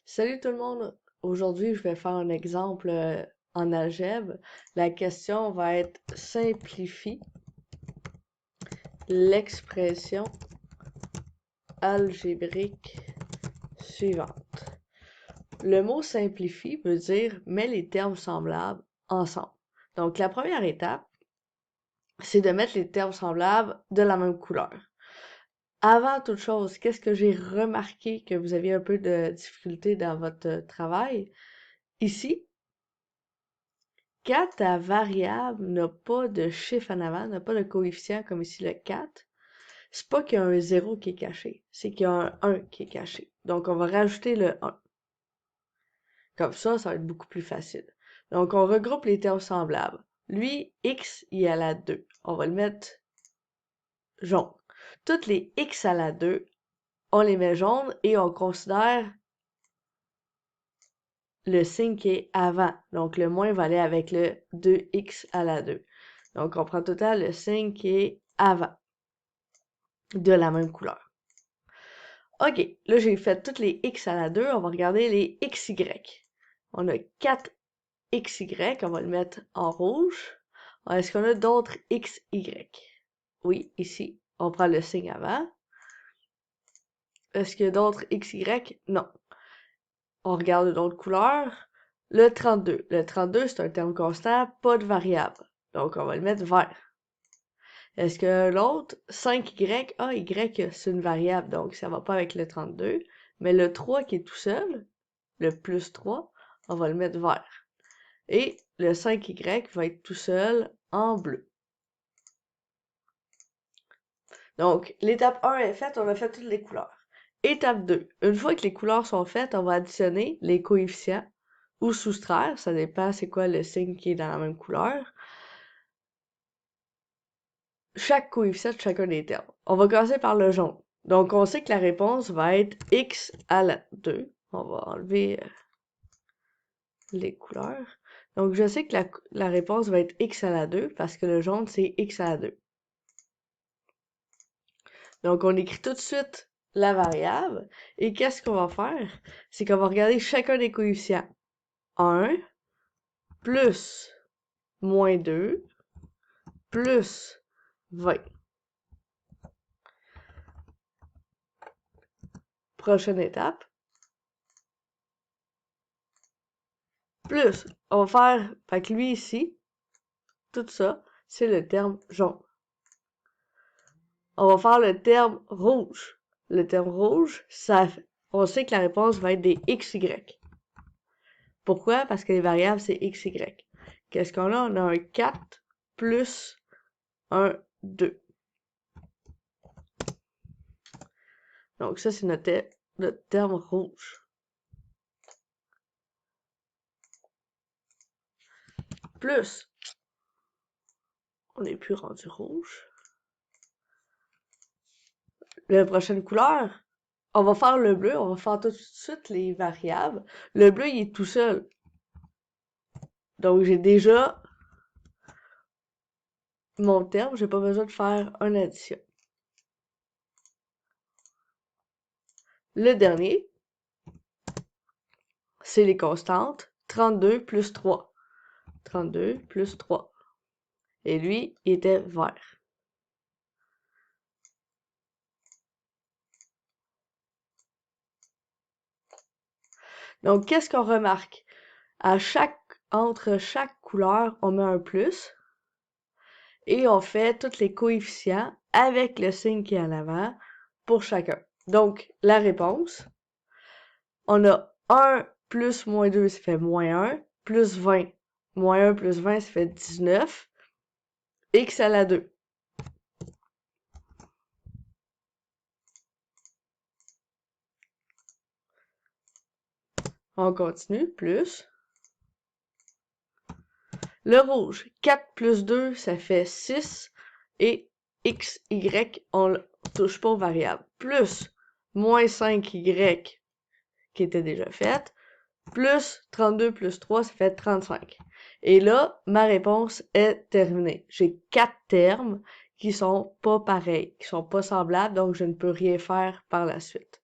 Salut tout le monde! Aujourd'hui, je vais faire un exemple en algèbre. La question va être simplifie l'expression algébrique suivante. Le mot simplifie veut dire mets les termes semblables ensemble. Donc, la première étape, c'est de mettre les termes semblables de la même couleur. Avant toute chose, qu'est-ce que j'ai remarqué que vous aviez un peu de difficulté dans votre travail? Ici, quand ta variable n'a pas de chiffre en avant, n'a pas de coefficient comme ici le 4, c'est pas qu'il y a un 0 qui est caché, c'est qu'il y a un 1 qui est caché. Donc, on va rajouter le 1. Comme ça va être beaucoup plus facile. Donc, on regroupe les termes semblables. Lui, x, il est à la 2. On va le mettre jaune. Toutes les x à la 2, on les met jaunes et on considère le signe qui est avant. Donc, le moins va aller avec le 2x à la 2. Donc, on prend tout le temps le signe qui est avant, de la même couleur. OK, là, j'ai fait toutes les x à la 2. On va regarder les xy. On a 4xy. On va le mettre en rouge. Est-ce qu'on a d'autres xy? Oui, ici. On prend le signe avant. Est-ce qu'il y a d'autres xy? Non. On regarde d'autres couleurs. Le 32. Le 32, c'est un terme constant, pas de variable. Donc, on va le mettre vert. Est-ce que l'autre, 5y, y, c'est une variable, donc ça va pas avec le 32. Mais le 3 qui est tout seul, le plus 3, on va le mettre vert. Et le 5y va être tout seul en bleu. Donc, l'étape 1 est faite, on a fait toutes les couleurs. Étape 2. Une fois que les couleurs sont faites, on va additionner les coefficients ou soustraire, ça dépend c'est quoi le signe qui est dans la même couleur. Chaque coefficient de chacun des termes. On va commencer par le jaune. Donc, on sait que la réponse va être x à la 2. On va enlever les couleurs. Donc, je sais que la réponse va être x à la 2 parce que le jaune, c'est x à la 2. Donc, on écrit tout de suite la variable. Et qu'est-ce qu'on va faire? C'est qu'on va regarder chacun des coefficients. 1 plus moins 2 plus 20. Prochaine étape. Plus, on va faire, fait que lui ici, tout ça, c'est le terme jaune. On va faire le terme rouge. Le terme rouge, on sait que la réponse va être des XY. Pourquoi? Parce que les variables, c'est XY. Qu'est-ce qu'on a? On a un 4 plus un 2. Donc ça, c'est notre terme rouge. Plus, on n'est plus rendu rouge. La prochaine couleur, on va faire le bleu, on va faire tout de suite les variables. Le bleu, il est tout seul. Donc, j'ai déjà mon terme, j'ai pas besoin de faire une addition. Le dernier, c'est les constantes. 32 plus 3. 32 plus 3. Et lui, il était vert. Donc, qu'est-ce qu'on remarque? Entre chaque couleur, on met un plus. Et on fait tous les coefficients avec le signe qui est en avant pour chacun. Donc, la réponse, on a 1 plus moins 2, ça fait moins 1, plus 20. Moins 1 plus 20, ça fait 19. X à la 2. On continue, plus. Le rouge, 4 plus 2, ça fait 6. Et x, y, on ne touche pas aux variables. Plus moins 5y, qui était déjà faite. Plus 32 plus 3, ça fait 35. Et là, ma réponse est terminée. J'ai 4 termes qui sont pas pareils, qui sont pas semblables, donc je ne peux rien faire par la suite.